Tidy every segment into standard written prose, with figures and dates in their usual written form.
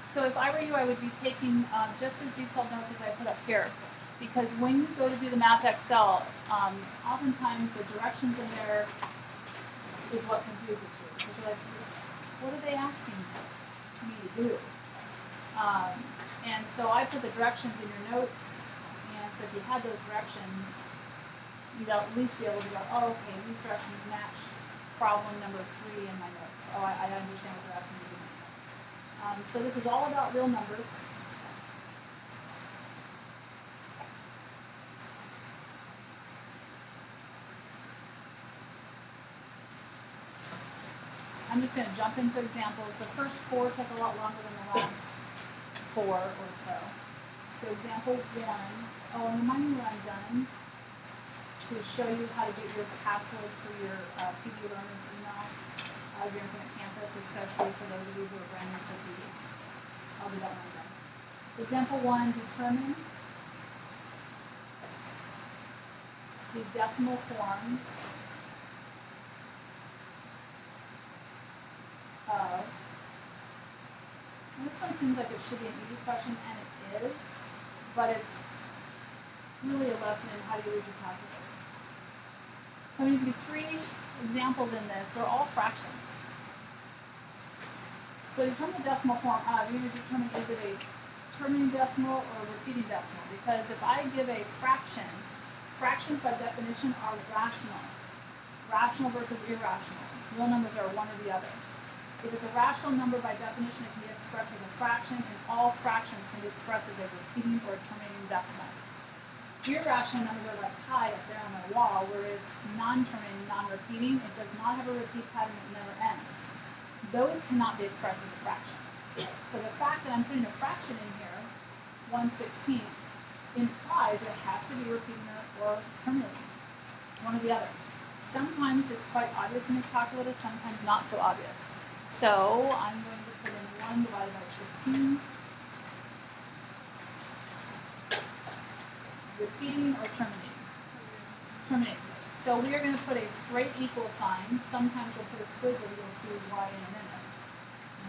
So if I were you, I would be taking just as detailed notes as I put up here. Because when you go to do the Math Excel, oftentimes the directions in there is what confuses you. Because you're like, what are they asking me to do? And so I put the directions in your notes, and so if you had those directions, you'd at least be able to go, oh, okay, these directions match problem number 3 in my notes. Oh, I understand what they're asking me to do. So this is all about real numbers. I'm just going to jump into examples. The first 4 took a lot longer than the last 4 or so. So example 1, oh, and remind me when I'm done to show you how to get your password for your PD learners email out of your Infinite Campus, especially for those of you who are brand new to PD. I'll do that when I'm done. Example 1, determine the decimal form of, and this one seems like it should be an easy question, and it is, but it's really a lesson in how do you read your calculator. So I'm going to give you 3 examples in this. They're all fractions. So determine the decimal form of, you're going to determine is it a terminating decimal or repeating decimal, because if I give a fraction, fractions by definition are rational. Rational versus irrational. Real numbers are one or the other. If it's a rational number, by definition, it can be expressed as a fraction, and all fractions can be expressed as a repeating or terminating decimal. Irrational numbers are like pi up there on my wall, where it's non-terminating, non-repeating. It does not have a repeat pattern that never ends. Those cannot be expressed as a fraction. So the fact that I'm putting a fraction in here, 1/16, implies it has to be repeating or terminating, one or the other. Sometimes it's quite obvious in your calculator, sometimes not so obvious. So I'm going to put in 1 divided by 16. Repeating or terminating? Terminating. So we are going to put a straight equal sign. Sometimes we'll put a squiggle. You'll see why in a minute.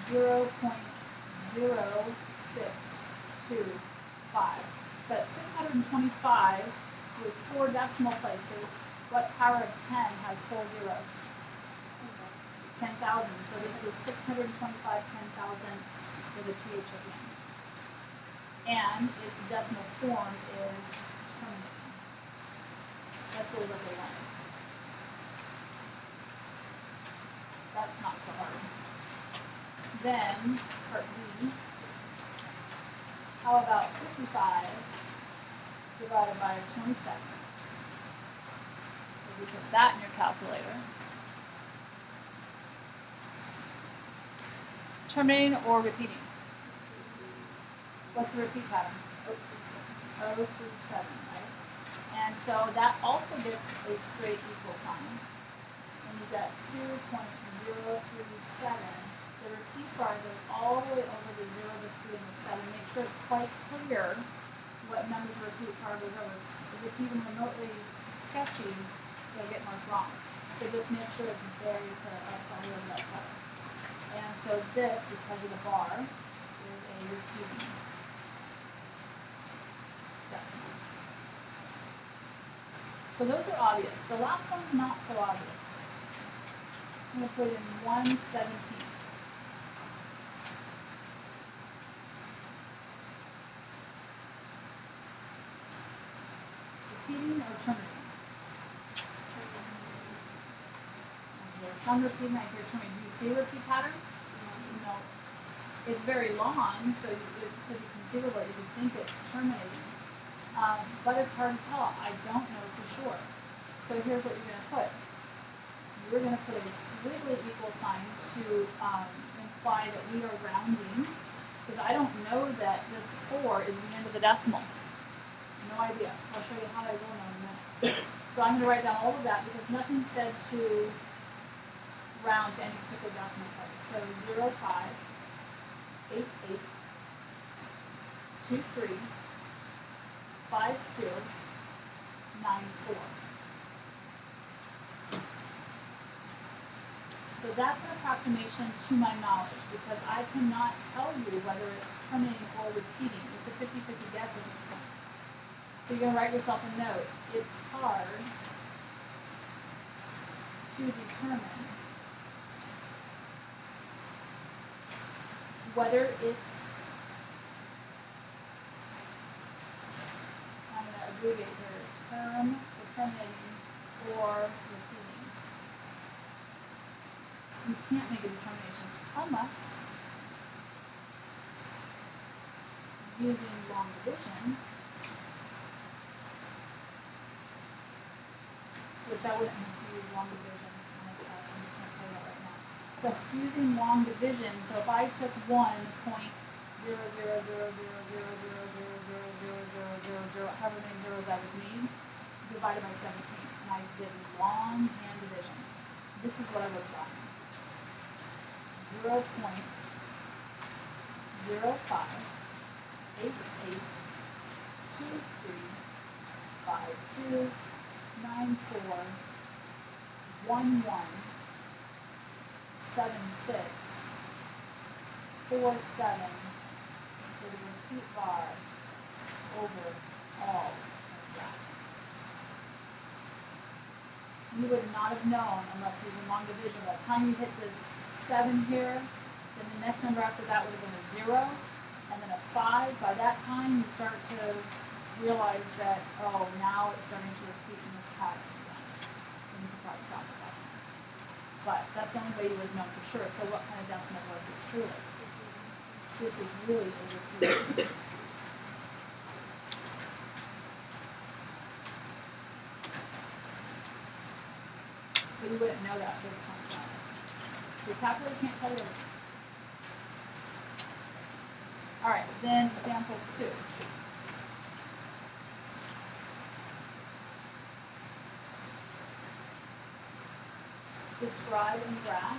0.0625. So that's 625 with 4 decimal places. What power of 10 has 4 zeros? 10,000. So this is 625 10,000ths with a TH at the end. And its decimal form is terminating. That's really what they wanted. That's not so hard. Then, part B, how about 55 divided by 27? So you put that in your calculator. Terminating or repeating? What's the repeat pattern? 037, right? And so that also gets a straight equal sign. And you got 2.037. The repeat bar goes all the way over the 0, the 3, and the 7. Make sure it's quite clear what numbers the repeat bar goes over. If it's even remotely sketchy, it'll get marked wrong. So just make sure it's very clear. That's all over that 7. And so this, because of the bar, is a repeating decimal. So those are obvious. The last one's not so obvious. I'm going to put in 1/17. Repeating or terminating? There's some repeating, I hear terminating. Do you see a repeat pattern? No. It's very long, so it could be conceivable you could think it's terminating. But it's hard to tell. I don't know for sure. So here's what you're going to put. You're going to put a squiggly equal sign to imply that we are rounding, because I don't know that this 4 is the end of the decimal. No idea. I'll show you how I will know in a minute. So I'm going to write down all of that because nothing said to round to any particular decimal place. So 0, 5, 8, 8, 2, 3, 5, 2, 9, 4. So that's an approximation to my knowledge because I cannot tell you whether it's terminating or repeating. It's a 50-50 guess at this point. So you're going to write yourself a note. It's hard to determine whether it's, I'm going to abbreviate here, terminating or repeating. You can't make a determination unless using long division, which I wouldn't have to use long division on a test. I'm just going to tell you that right now. So using long division, so if I took 1.000000000000000, however many zeros I would need, divided by 17, and I did long hand division, this is what I would have gotten. 0.0882352941747 with a repeat bar over all of that. You would not have known unless using long division. By the time you hit this 7 here, then the next number after that would have been a 0, and then a 5. By that time, you start to realize that, oh, now it's starting to repeat in this pattern again. And you can probably stop at that point. But that's the only way you would know for sure. So what kind of decimal was this truly? This is really a repeat. But you wouldn't know that this time. Your calculator can't tell you everything. All right, then example 2. Describe and graph.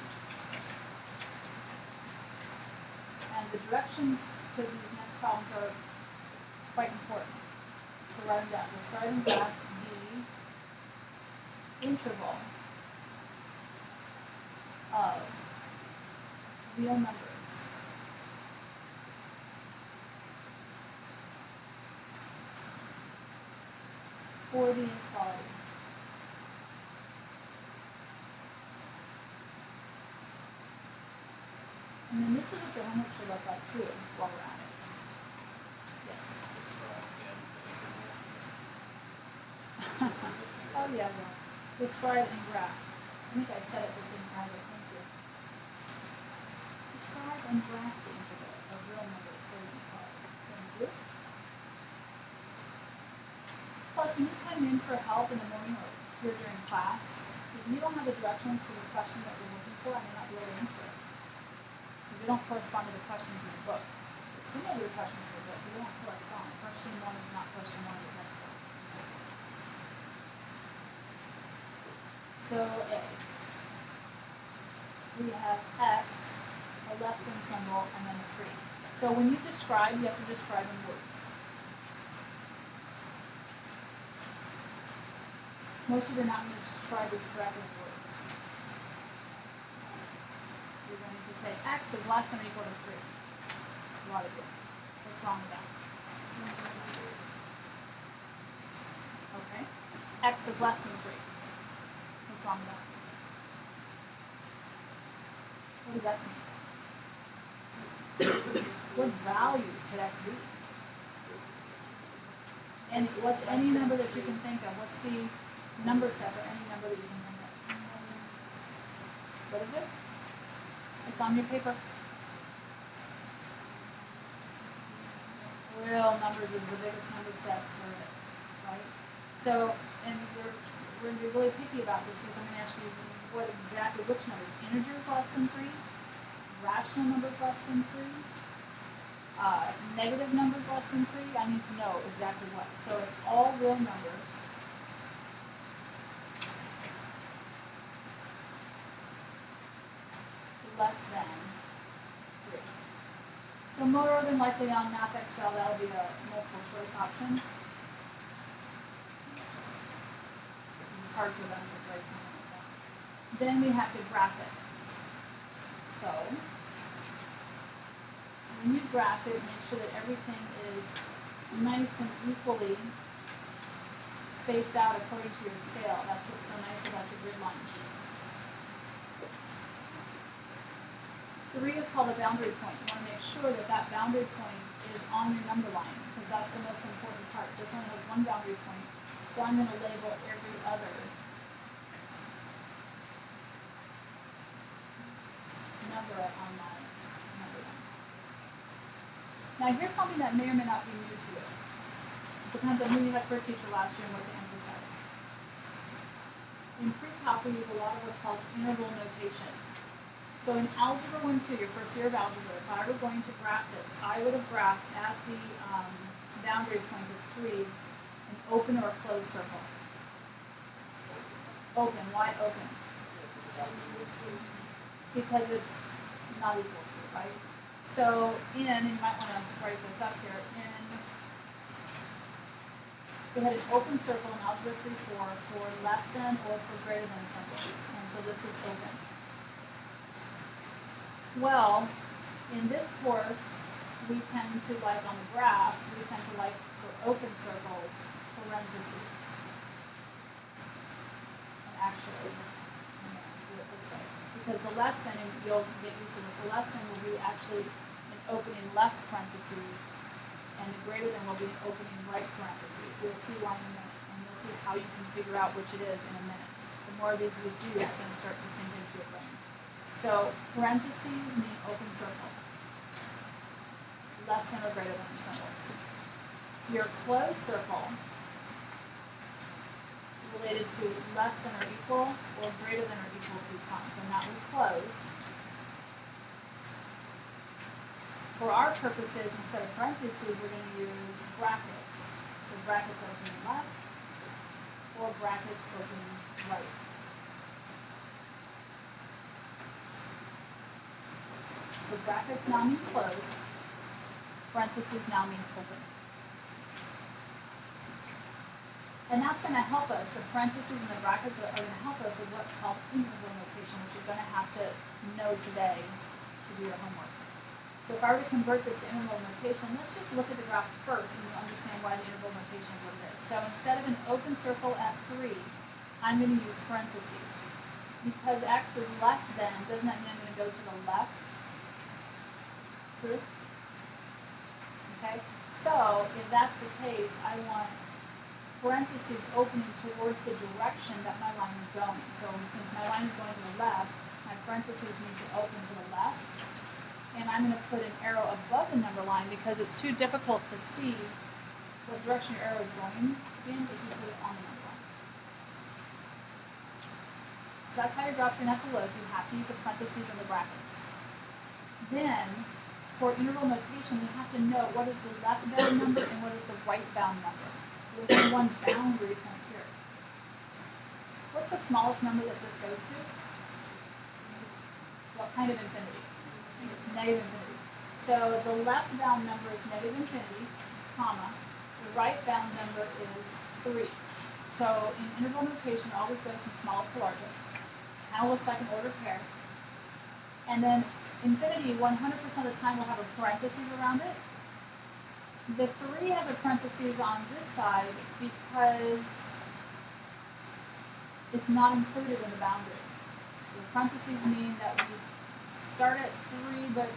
And the directions to these next problems are quite important. So write them down. Describe and graph the interval of real numbers for the inequality. And then this is what your homework should look like too while we're at it. Yes. Oh yeah, well, describe and graph. I think I said it, but didn't write it. Thank you. Describe and graph the interval of real numbers for the inequality. Thank you. Plus, when you come in for help in the morning or here during class, if you don't have the directions to the question that you're looking for, I may not be able to answer it. Because they don't correspond to the questions in the book. Some of your questions in the book, they don't correspond. Question 1 is not question 1 of the textbook. So A. We have X, a less than symbol, and then a 3. So when you describe, you have to describe in words. Most of you are not going to describe this correctly in words. You're going to say X is less than or equal to 3. A lot of you. What's wrong with that? Okay. X is less than 3. What's wrong with that? What does that mean? What values could X be? And what's any number that you can think of? What's the number set for any number that you can think of? What is it? It's on your paper. Real numbers is the biggest number set there is, right? So, and we're going to be really picky about this because I'm going to ask you which numbers? Integers less than 3, rational numbers less than 3, negative numbers less than 3. I need to know exactly what. So it's all real numbers. Less than 3. So more than likely on Math Excel, that'll be a multiple choice option. It's hard for them to write something like that. Then we have to graph it. So when you graph it, make sure that everything is nice and equally spaced out according to your scale. That's what's so nice about your grid lines. 3 is called a boundary point. You want to make sure that that boundary point is on your number line, because that's the most important part. This only has one boundary point, so I'm going to label every other number on my number line. Now here's something that may or may not be new to you. It depends on who you had for a teacher last year and what they emphasized. In pre-calc, we use a lot of what's called interval notation. So in Algebra 1-2, your first year of algebra, if I were going to graph this, I would have graphed at the boundary point of 3 an open or a closed circle. Open. Why open? Because it's not equal to, right? So and you might want to write this up here, we had an open circle in Algebra 3-4 for less than or for greater than symbols, and so this was open. Well, in this course, we tend to like on the graph, we tend to like for open circles, parentheses. And actually, I'm going to do it this way. Because the less than, and you'll get used to this, the less than will be actually an opening left parentheses, and the greater than will be an opening right parentheses. You'll see why in a minute, and you'll see how you can figure out which it is in a minute. The more of these we do, it's going to start to sink into your brain. So parentheses mean open circle, less than or greater than symbols. Your closed circle related to less than or equal or greater than or equal to signs, and that was closed. For our purposes, instead of parentheses, we're going to use brackets. So brackets opening left or brackets opening right. So brackets now mean closed, parentheses now mean open. And that's going to help us, the parentheses and the brackets are going to help us with what's called interval notation, which you're going to have to know today to do your homework. So if I were to convert this to interval notation, let's just look at the graph first and you'll understand why the interval notation is what it is. So instead of an open circle at 3, I'm going to use parentheses. Because x is less than, doesn't that mean I'm going to go to the left? True? Okay, so if that's the case, I want parentheses opening towards the direction that my line is going. So since my line is going to the left, my parentheses need to open to the left. And I'm going to put an arrow above the number line because it's too difficult to see what direction your arrow is going in if you put it on the number line. So that's how your graph's going to have to look. You have to use the parentheses and the brackets. Then, for interval notation, we have to know what is the left bound number and what is the right bound number. There's only one boundary point here. What's the smallest number that this goes to? What kind of infinity? Negative infinity. So the left bound number is negative infinity, comma. The right bound number is 3. So in interval notation, it always goes from smallest to largest. Kind of looks like an ordered pair. And then infinity, 100% of the time, will have a parentheses around it. The 3 has a parentheses on this side because it's not included in the boundary. The parentheses mean that we start at 3, but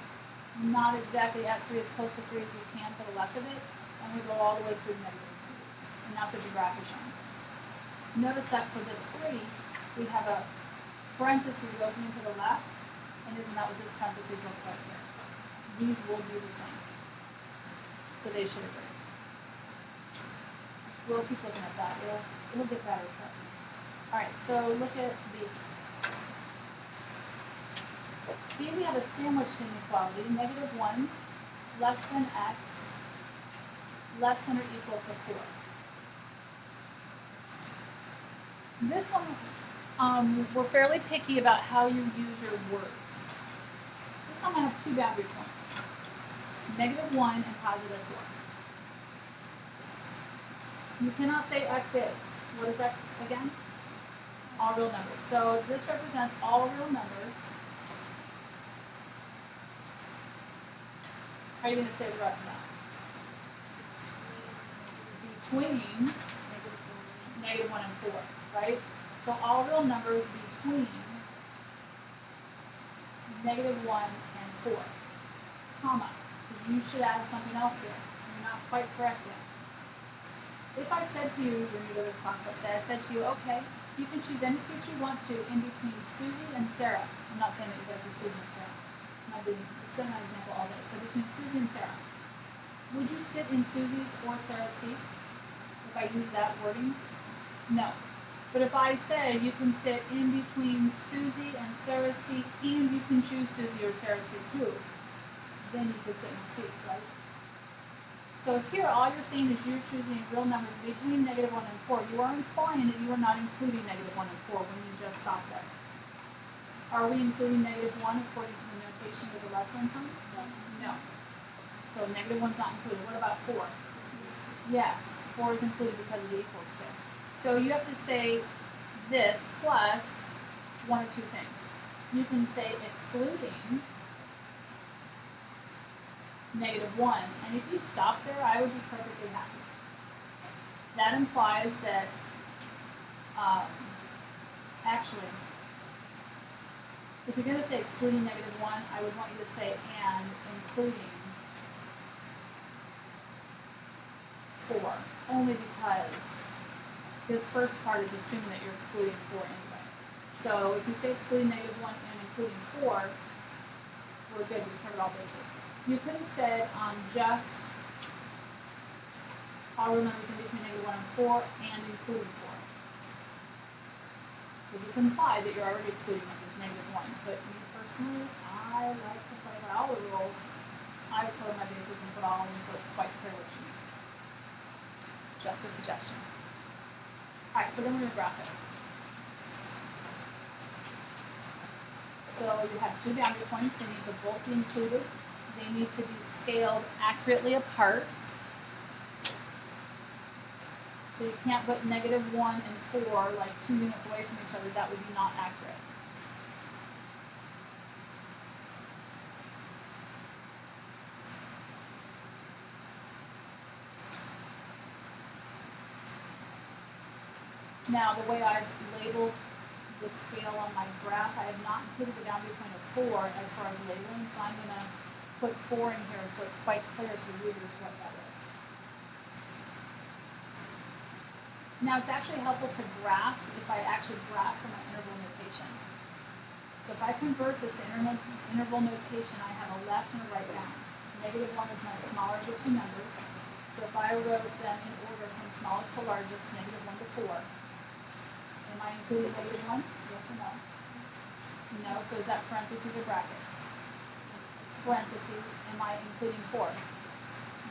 not exactly at 3, as close to 3 as we can to the left of it, and we go all the way through negative infinity. And that's what your graph is showing. Notice that for this 3, we have a parentheses opening to the left, and isn't that what this parentheses looks like here? These will be the same. So they should agree. We'll keep looking at that. It'll get better, trust me. Alright, so look at B. B, we have a sandwiched inequality, -1, less than x, less than or equal to 4. This one, we're fairly picky about how you use your words. This time I have 2 boundary points. -1 and +4. You cannot say x is. What is x again? All real numbers. So this represents all real numbers How are you going to say the rest of that? Between negative 1 and 4, right? So all real numbers between negative 1 and 4, comma. You should add something else here. You're not quite correct yet. If I said to you, when you go to this class, let's say I said to you, okay, you can choose any seat you want to in between Susie and Sarah. I'm not saying that you guys are Susie and Sarah. It's been my example all day. So between Susie and Sarah, would you sit in Susie's or Sarah's seat if I use that wording? No. But if I say you can sit in between Susie and Sarah's seat and you can choose Susie or Sarah's seat too, then you could sit in your seats, right? So here all you're saying is you're choosing real numbers between negative 1 and 4. You are implying that you are not including negative 1 and 4 when you just stop there. Are we including negative 1 according to the notation with the less than sign? No. So negative 1's not included. What about 4? Yes, 4 is included because of the equals to. So you have to say this plus one of two things. You can say excluding negative 1, and if you stop there, I would be perfectly happy. That implies that, actually, if you're going to say excluding negative 1, I would want you to say and including 4, only because this first part is assuming that you're excluding 4 anyway. So if you say excluding negative 1 and including 4, we're good, we covered all bases. You could have said just all real numbers in between negative 1 and 4 and including 4. Because it's implied that you're already excluding negative 1. But me personally, I like to play by all the rules. I would cover my bases and put all in so it's quite clear what you mean. Just a suggestion. Alright, so then we're going to graph it. So you have two boundary points. They need to both be included. They need to be scaled accurately apart. So you can't put negative 1 and 4 like 2 units away from each other. That would be not accurate. Now, the way I've labeled the scale on my graph, I have not included the boundary point of 4 as far as labeling, so I'm going to put 4 in here so it's quite clear to readers what that is. Now, it's actually helpful to graph if I actually graph from my interval notation. So if I convert this to interval notation, I have a left and a right bound. Negative 1 is my smaller of the two numbers. So if I wrote them in order from smallest to largest, negative 1 to 4, am I including negative 1? Yes or no? No, so is that parentheses or brackets? Parentheses. Am I including 4?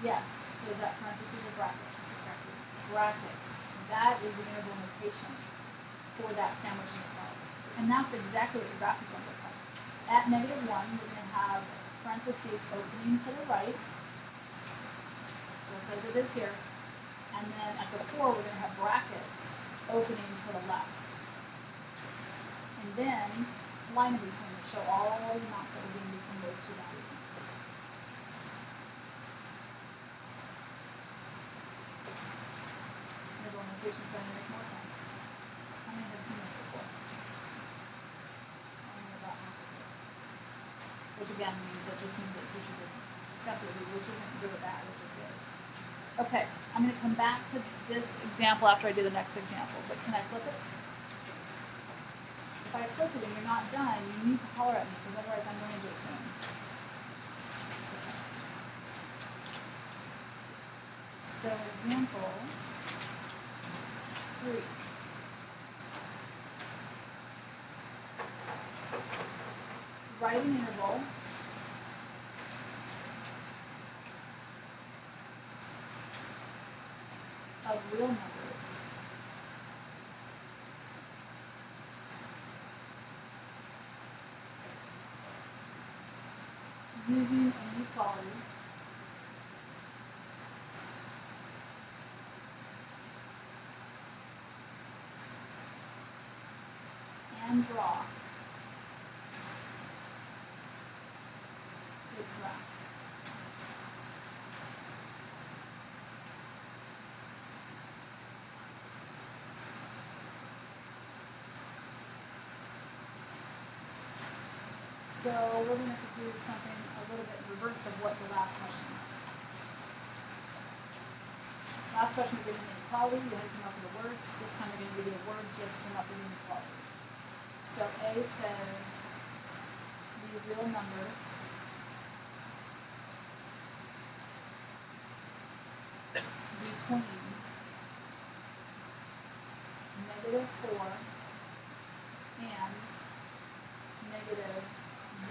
Yes. So is that parentheses or brackets? Brackets. That is the interval notation for that sandwich interval. And that's exactly what your graph is going to look like. At negative 1, we're going to have parentheses opening to the right, just as it is here. And then at the 4, we're going to have brackets opening to the left. And then line in between to show all the amounts that would be in between those two value points. Interval notation is starting to make more sense. How many have seen this before? Only about half of you. Which again means that just means that teacher would discuss it with you, which isn't good or bad, which is good. Okay, I'm going to come back to this example after I do the next example, but can I flip it? If I flip it and you're not done, you need to holler at me, because otherwise I'm going to do it soon. Okay. So example 3. Write an interval of real numbers using inequality and draw its graph. So we're going to do something a little bit in reverse of what the last question was. Last question we did an inequality, you had to come up with the words. This time we're going to give you the words, you have to come up with an inequality. So A says the real numbers between -4 and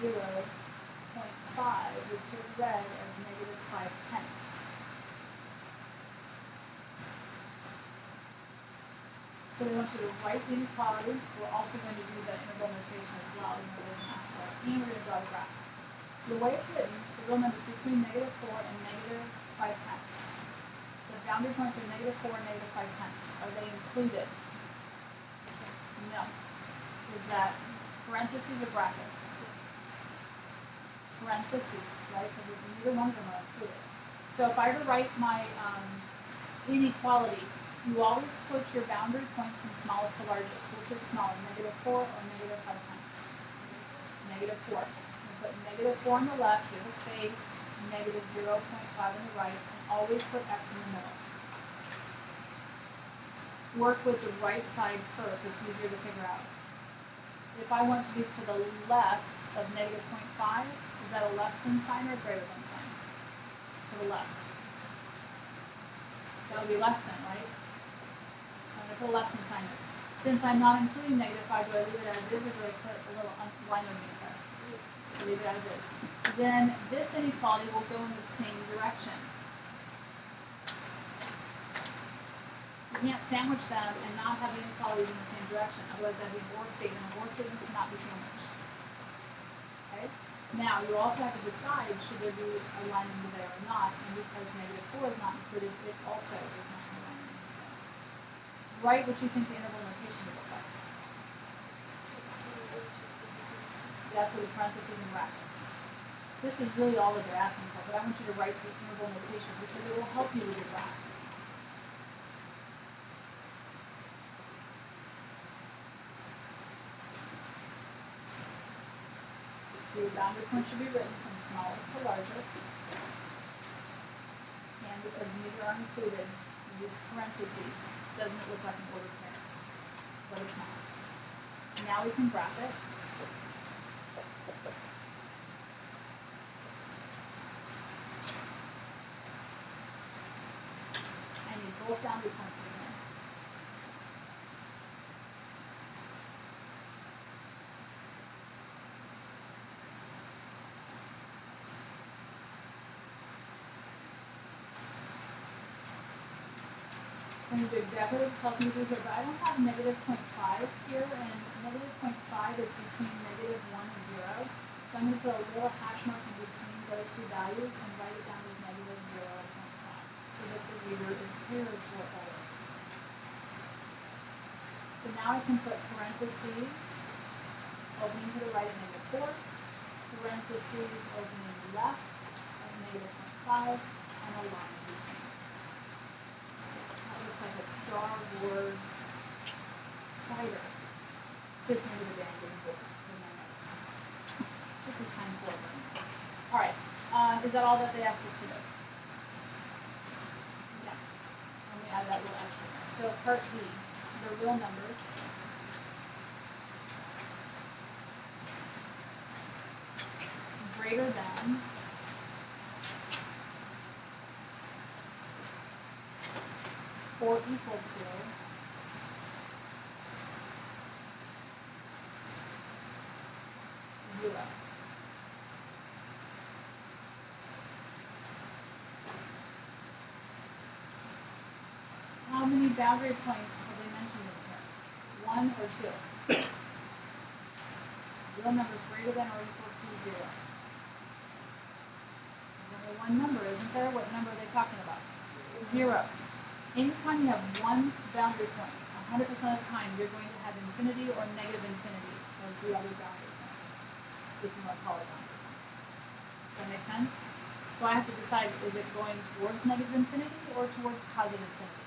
-0.5, which is read as -5/10. So we want you to write the inequality. We're also going to do the interval notation as well, even though it doesn't ask for it. And we're going to draw the graph. So the way it's written, the real numbers between -4 and -5/10. The boundary points are -4 and -5/10. Are they included? No. Is that parentheses or brackets? Parentheses, right? Because neither one of them are included. So if I were to write my inequality, you always put your boundary points from smallest to largest. Which is smaller, -4 or -5/10? -4. You put -4 on the left, give a space, -0.5 on the right, and always put x in the middle. Work with the right side first, it's easier to figure out. If I want to be to the left of -0.5, is that a less than sign or a greater than sign? To the left. That would be less than, right? So I'm going to put a less than sign this. Since I'm not including -5, do I leave it as is or do I put a little line underneath there? So leave it as is. Then this inequality will go in the same direction. You can't sandwich them and not have the inequalities in the same direction. Otherwise, that'd be an or statement. Or statements cannot be sandwiched. Okay? Now, you also have to decide should there be a line under there or not. And because -4 is not included, it also is not a line under there. Write what you think the interval notation would look like. That's what the parentheses and brackets. This is really all that they're asking for, but I want you to write the interval notation because it will help you with your graph. So your boundary point should be written from smallest to largest. And because neither are included, you use parentheses. Doesn't it look like an ordered pair? But it's not. Now we can graph it. I need both boundary points in there. I'm going to do exactly what it tells me to do here, but I don't have -0.5 here, and -0.5 is between -1 and 0. So I'm going to put a little hash mark in between those two values and write it down as -0.5 so that the reader is clear as to what that is. So now I can put parentheses opening to the right at -4, parentheses opening left at -0.5, and a line in between. Looks like a Star Wars fighter sits under the dangling board in my notes. This is time 4. Alright, is that all that they asked us to do? Yeah. Let me add that little extra there. So part B, the real numbers. Greater than or equal to zero. How many boundary points have they mentioned in here? 1 or 2? Real numbers greater than or equal to 0. There's only one number, isn't there? What number are they talking about? 0. Anytime you have one boundary point, 100% of the time you're going to have infinity or negative infinity as the other boundary point, if you want to call it boundary point. Does that make sense? So I have to decide, is it going towards negative infinity or towards positive infinity?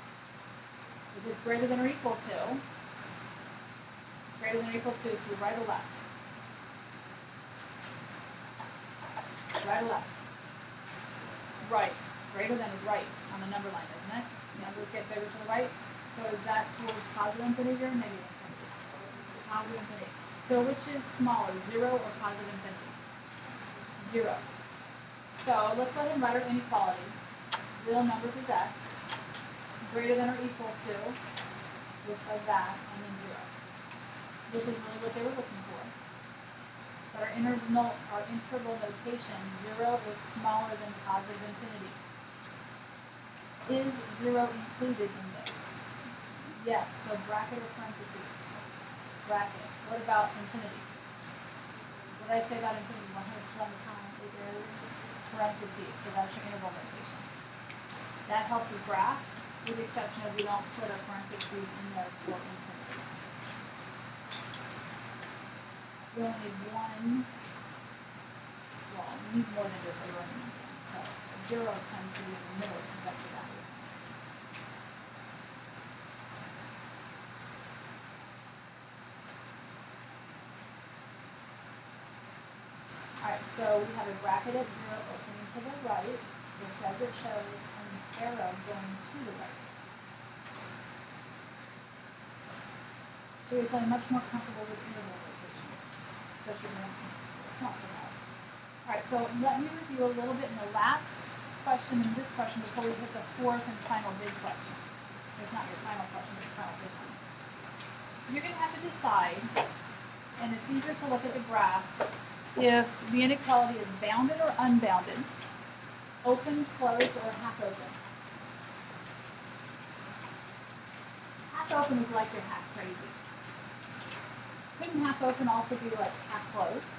If it's greater than or equal to, is to the right or left? right or left? Right. Greater than is right on the number line, isn't it? Numbers get bigger to the right. So is that towards positive infinity or negative infinity? Positive infinity. So which is smaller, 0 or positive infinity? 0. So let's go ahead and write our inequality. Real numbers is x, greater than or equal to, looks like that, and then 0. This is really what they were looking for. But our interval notation, 0 is smaller than positive infinity. Is 0 included in this? Yes, so bracket or parentheses? Bracket. What about infinity? What did I say about infinity 100% of the time? It is parentheses, so that's your interval notation. That helps us graph, with the exception of we don't put a parentheses in there for infinity. We only need one, well, we need more than just 0 and 1, so 0 tends to be in the middle since that's your value. Alright, so we have a bracketed 0 opening to the right, just as it shows, and an arrow going to the right. So you're feeling much more comfortable with interval notation, especially when it's not so bad. Alright, so let me review a little bit in the last question and this question before we hit the fourth and final big question. It's not your final question, it's the final big one. You're going to have to decide, and it's easier to look at the graphs, if the inequality is bounded or unbounded, open, closed, or half open. Half open is like you're half crazy. Couldn't half open also be like half closed?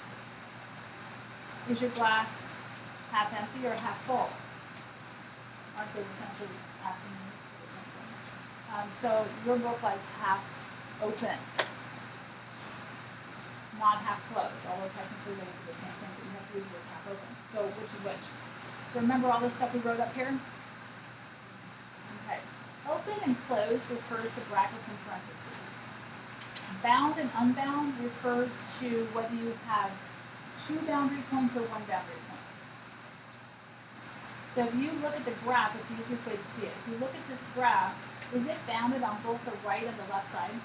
Is your glass half empty or half full? Aren't they essentially asking you the same thing? So your book likes half open, not half closed, although technically they would be the same thing, but you have to use the word half open. So which is which? So remember all this stuff we wrote up here? Okay. Open and closed refers to brackets and parentheses. Bound and unbound refers to whether you have 2 boundary points or 1 boundary point. So if you look at the graph, it's the easiest way to see it. If you look at this graph, is it bounded on both the right and the left side?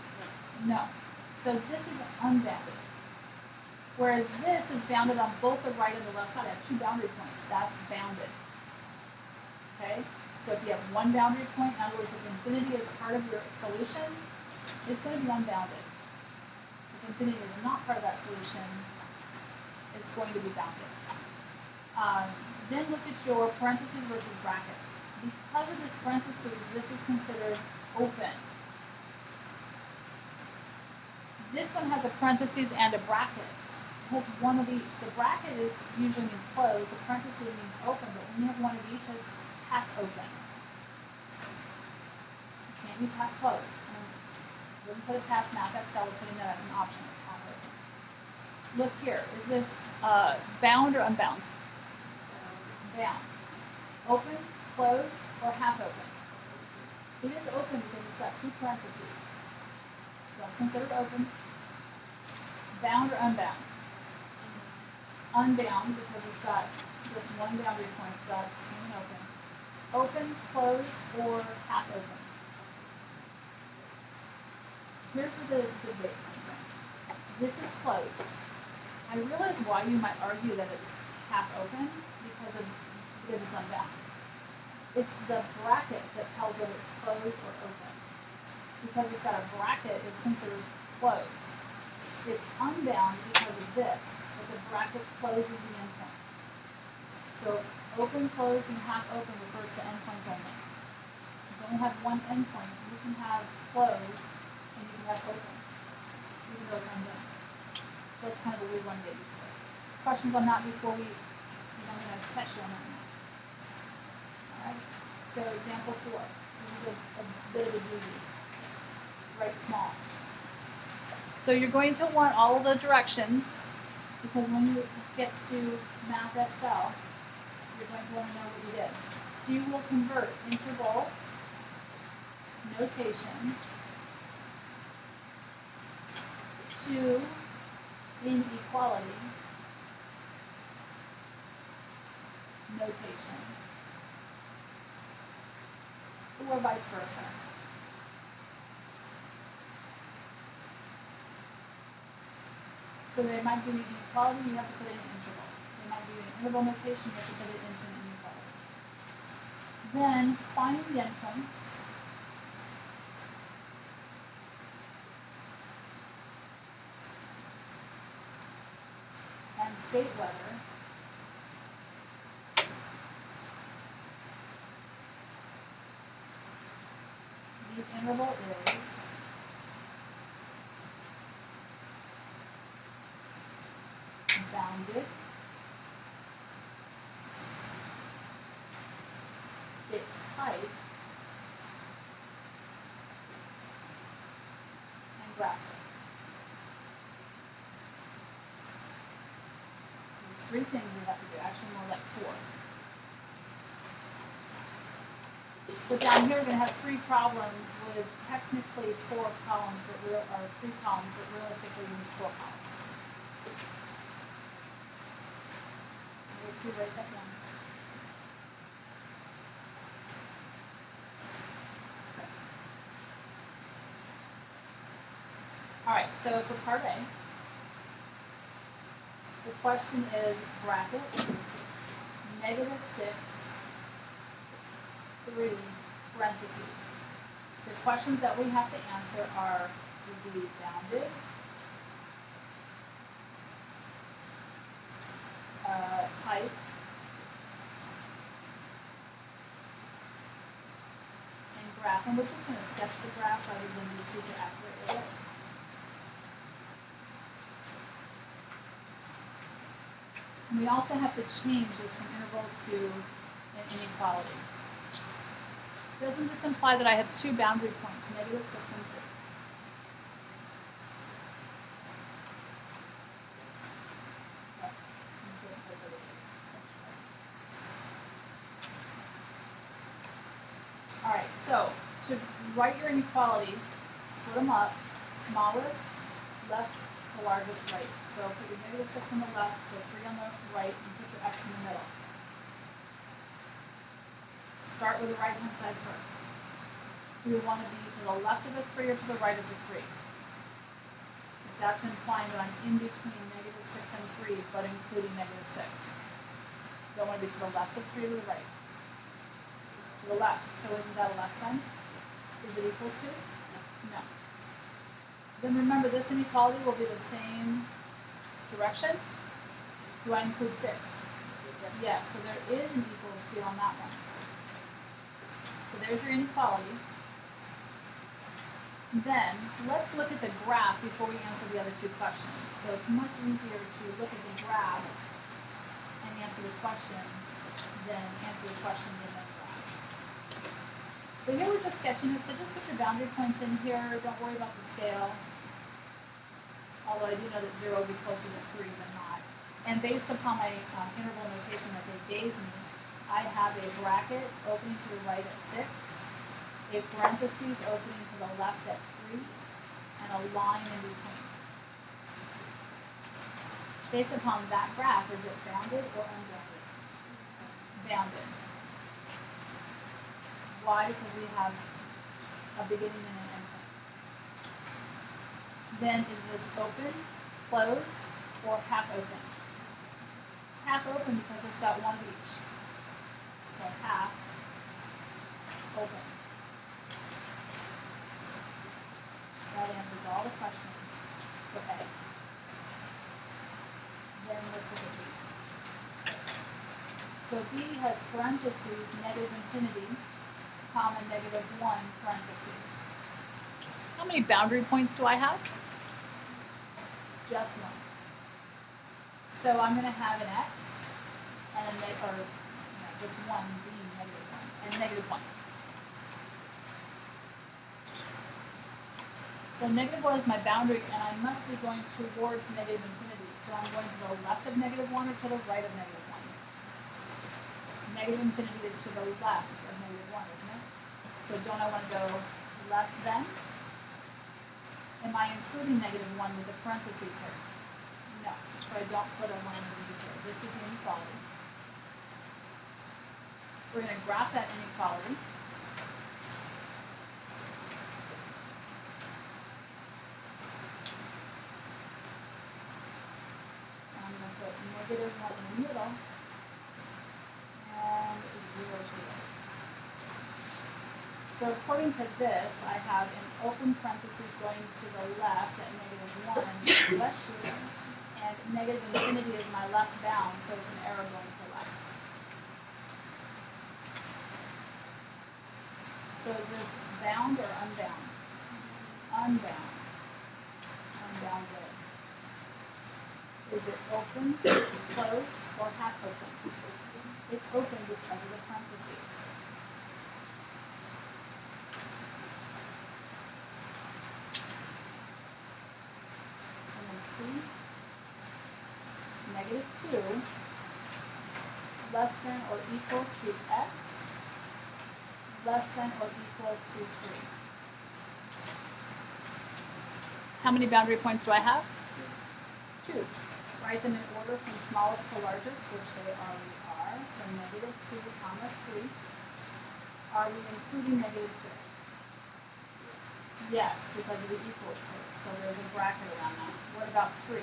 No. So this is unbounded. Whereas this is bounded on both the right and the left side. I have 2 boundary points. That's bounded. Okay? So if you have 1 boundary point, in other words, if infinity is part of your solution, it's going to be unbounded. If infinity is not part of that solution, it's going to be bounded. Then look at your parentheses versus brackets. Because of this parentheses, this is considered open. This one has a parentheses and a bracket. It has one of each. The bracket usually means closed. The parentheses means open, but when you have one of each, it's half open. You can't use half closed. Wouldn't put it past Math Excel or putting that as an option. It's half open. Look here. Is this bound or unbound? Bound. Open, closed, or half open? It is open because it's got 2 parentheses. So it's considered open. Bound or unbound? Unbound because it's got just 1 boundary point, so that's even open. Open, closed, or half open? Here's where the debate comes in. This is closed. I realize why you might argue that it's half open because it's unbound. It's the bracket that tells whether it's closed or open. Because it's got a bracket, it's considered closed. It's unbound because of this, but the bracket closes the endpoint. So open, closed, and half open refers to endpoints only. If you only have one endpoint, you can have closed and you can have open, even though it's unbound. So that's kind of a weird one to get used to. Questions on that before I'm going to test you on that now. Alright, so example 4. This is a bit of a doozy. Write small. So you're going to want all of the directions, because when you get to Math Excel, you're going to want to know what you did. You will convert interval notation to inequality notation, or vice versa. So they might give you inequality, you have to put it in an interval. They might give you an interval notation, you have to put it into an inequality. Then find the endpoints. And state whether the interval is bounded, its type, and graphic. There's 3 things we have to do, actually more like 4. So down here we're going to have 3 problems with technically 4 columns, or 3 columns, but realistically we need 4 columns. You write that down. Okay. All right, so for part A, the question is bracket -6, 3, parentheses. The questions that we have to answer are degree bounded, type, and graph. And we're just going to sketch the graph rather than be super accurate with it. And we also have to change this from interval to an inequality. Doesn't this imply that I have 2 boundary points, -6 and 3? Alright, so to write your inequality, split them up, smallest left to largest right. So put your -6 on the left, the 3 on the right, and put your x in the middle. Start with the right hand side first. We want to be to the left of the 3 or to the right of the 3. If that's implying that I'm in between -6 and 3, but including -6. Don't want to be to the left of 3 or to the right. To the left. So isn't that a less than? Is it equals to? No. Then remember, this inequality will be the same direction. Do I include 6? Yeah, so there is an equals to on that one. So there's your inequality. Then let's look at the graph before we answer the other 2 questions. So it's much easier to look at the graph and answer the questions than answer the questions in the graph. So here we're just sketching it, so just put your boundary points in here, don't worry about the scale. Although I do know that 0 will be closer to 3 than not. And based upon my interval notation that they gave me, I have a bracket opening to the right at 6, a parentheses opening to the left at 3, and a line in between. Based upon that graph, is it bounded or unbounded? Bounded. Why? Because we have a beginning and an endpoint. Then is this open, closed, or half open? Half open because it's got one of each. So half open. That answers all the questions for A. Then let's look at B. So B has parentheses, -infinity, comma, -1, parentheses. How many boundary points do I have? Just 1. So I'm going to have an x and a just 1 being -1 and -1. So -1 is my boundary, and I must be going towards -infinity. So I'm going to the left of -1 or to the right of -1. -infinity is to the left of -1, isn't it? So don't I want to go less than? Am I including -1 with the parentheses here? No. So I don't put a line over here. This is the inequality. We're going to graph that inequality. I'm going to put negative 1 in the middle and 0 here. So according to this, I have in open parentheses going to the left at negative 1, bless you, and negative infinity is my left bound, so it's an arrow going to the left. So is this bound or unbound? Unbound. Unbounded. Is it open, closed, or half open? It's open because of the parentheses. And then C, negative 2, less than or equal to x, less than or equal to 3. How many boundary points do I have? 2. Write them in order from smallest to largest, which they already are. So negative 2 comma 3. Are we including negative 2? Yes, because of the equals to. So there's a bracket around that. What about 3?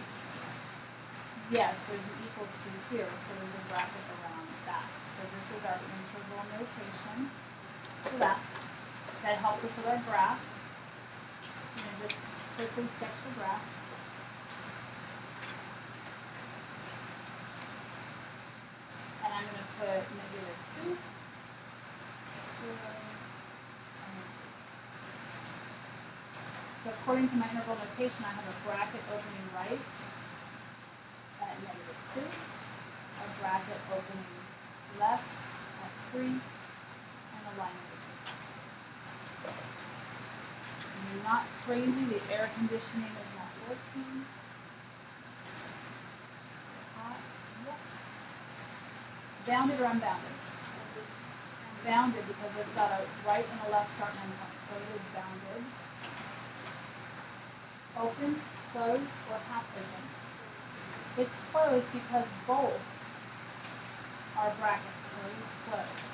Yes, there's an equals to here, so there's a bracket around that. So this is our integral notation for that. That helps us with our graph. I'm going to just quickly sketch the graph. And I'm going to put negative 2, 0, and 3. So according to my interval notation, I have a bracket opening right at negative 2, a bracket opening left at 3, and a line over 2. And you're not crazy, the air conditioning is not working. Hot, yep. Bounded or unbounded? Bounded because it's got a right and a left start and end point, so it is bounded. Open, closed, or half open? It's closed because both are brackets, so it is closed.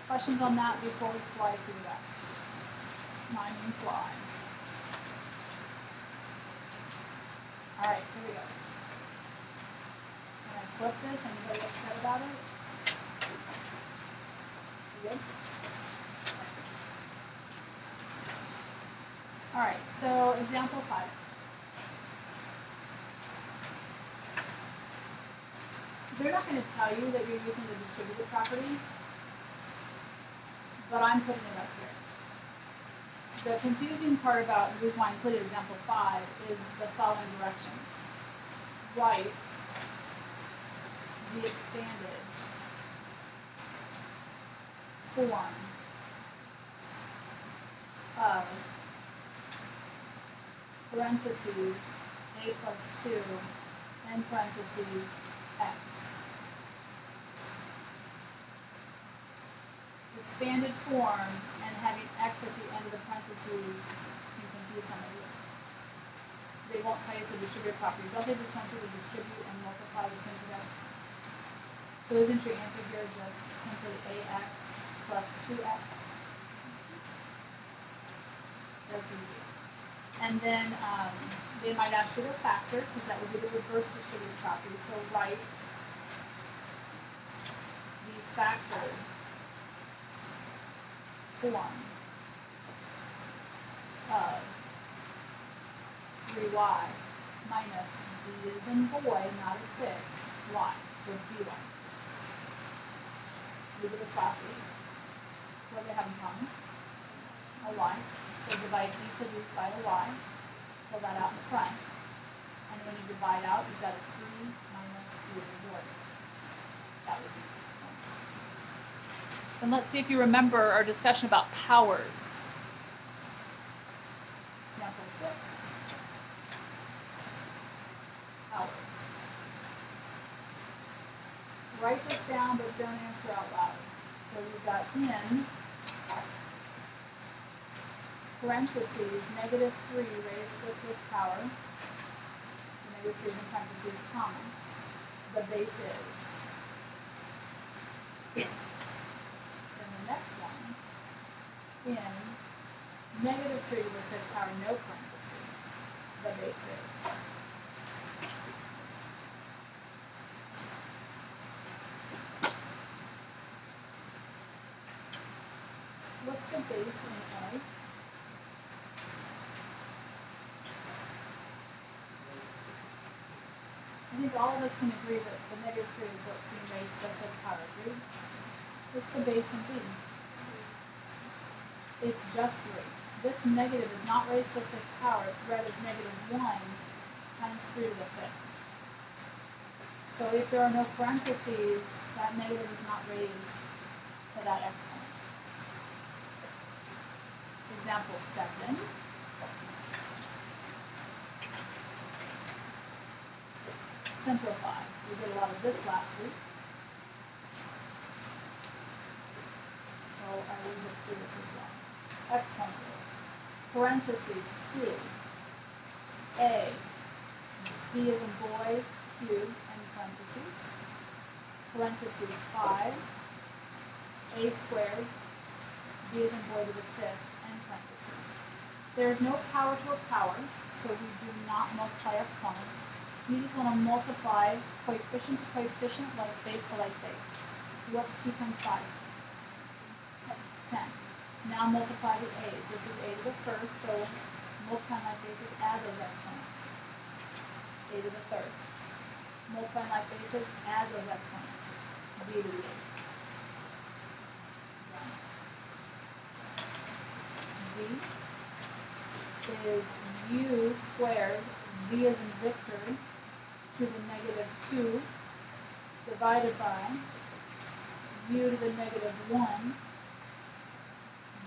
Questions on that before we fly through the rest? Not even fly. All right, here we go. Can I flip this? Anybody upset about it? You good? All right, so example 5. They're not going to tell you that you're using the distributive property, but I'm putting it up here. The confusing part about the reason why I included example 5 is the following directions. Write the expanded form of parentheses a plus 2 and parentheses x. Expanded form and having x at the end of the parentheses can confuse some of you. They won't tell you it's a distributive property. Don't they just want you to distribute and multiply this into that? So isn't your answer here just simply ax plus 2x? That's easy. And then they might ask you to factor, because that would be the reverse distributive property. So write the factored form of 3y minus b as in boy, not a 6, y. So b1. Look at this last week. What do they have in common? A y. So divide each of these by a y. Pull that out in front. And when you divide out, you've got a 3 minus b to the board. That was easy. And let's see if you remember our discussion about powers. Example 6. Powers. Write this down, but don't answer out loud. So we've got in parentheses, negative 3 raised to the 5th power. The negative 3 is in parentheses, comma. The base is. Then the next one, in negative 3 to the 5th power, no parentheses, the base is. What's the base in A? I think all of us can agree that the negative 3 is what's being raised to the 5th power. Agreed? What's the base in B? It's just 3. This negative is not raised to the 5th power. It's read as negative 1 times 3 to the 5th. So if there are no parentheses, that negative is not raised to that exponent. Example 7. Simplify. We did a lot of this last week. So I will zip through this as well. Exponents. Parentheses 2. A. B as in boy, cubed, and parentheses. Parentheses 5. A squared. B as in boy to the 5th, and parentheses. There is no power to a power, so we do not multiply exponents. You just want to multiply coefficient to coefficient, like base to like base. What's 2 times 5? 10. Now multiply the a's. This is a to the 1st, so multiplying like bases, add those exponents. A to the 3rd. Multiplying like bases, add those exponents. B to the 8th. V is u squared, v as in Victor, to the negative 2 divided by u to the negative 1,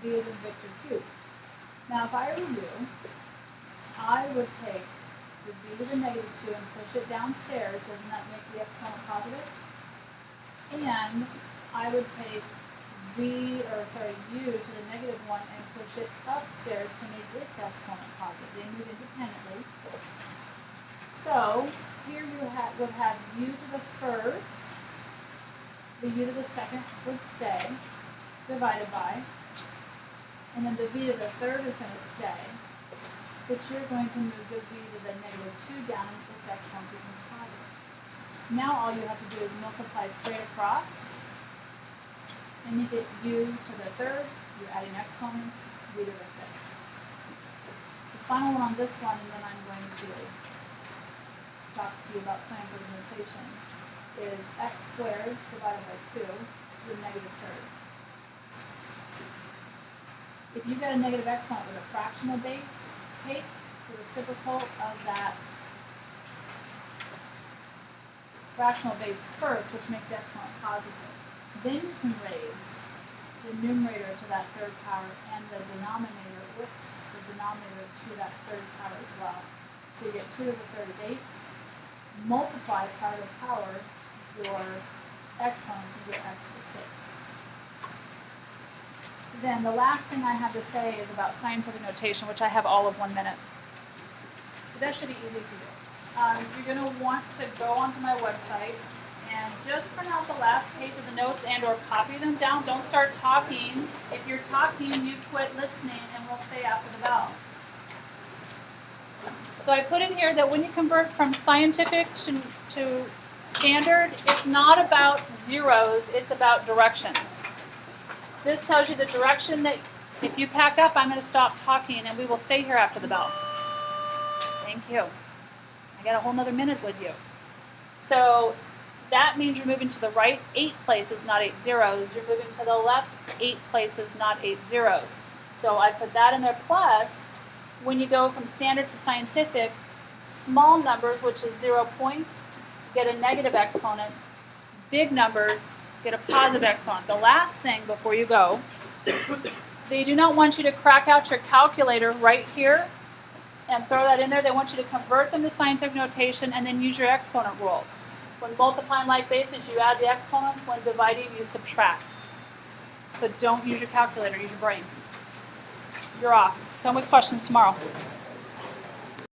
v as in Victor cubed. Now if I were you, I would take the v to the negative 2 and push it downstairs. Doesn't that make the exponent positive? And I would take u to the negative 1 and push it upstairs to make its exponent positive. They move independently. So here you would have u to the 1st, the u to the 2nd would stay, divided by, and then the v to the 3rd is going to stay, but you're going to move the v to the negative 2 down and its exponent becomes positive. Now all you have to do is multiply straight across, and you get u to the 3rd, you're adding exponents, v to the 5th. The final one on this one, and then I'm going to talk to you about scientific notation, is x squared divided by 2 to the negative 3rd. If you get a negative exponent with a fractional base, take the reciprocal of that fractional base first, which makes the exponent positive. Then you can raise the numerator to that 3rd power and the denominator to that 3rd power as well. So you get 2 to the 3rd is 8. Multiply power to power your exponents, you get x to the 6th. Then the last thing I have to say is about scientific notation, which I have all of 1 minute. But that should be easy for you. You're going to want to go onto my website and just print out the last page of the notes and or copy them down. Don't start talking. If you're talking, you quit listening and we'll stay after the bell. So I put in here that when you convert from scientific to standard, it's not about zeros, it's about directions. This tells you the direction that if you pack up, I'm going to stop talking and we will stay here after the bell. Thank you. I got a whole nother minute with you. So that means you're moving to the right 8 places, not 8 zeros. You're moving to the left 8 places, not 8 zeros. So I put that in there. Plus, when you go from standard to scientific, small numbers, which is 0 point, get a negative exponent. Big numbers get a positive exponent. The last thing before you go, they do not want you to crack out your calculator right here and throw that in there. They want you to convert them to scientific notation and then use your exponent rules. When multiplying like bases, you add the exponents. When dividing, you subtract. So don't use your calculator, use your brain. You're off. Come with questions tomorrow.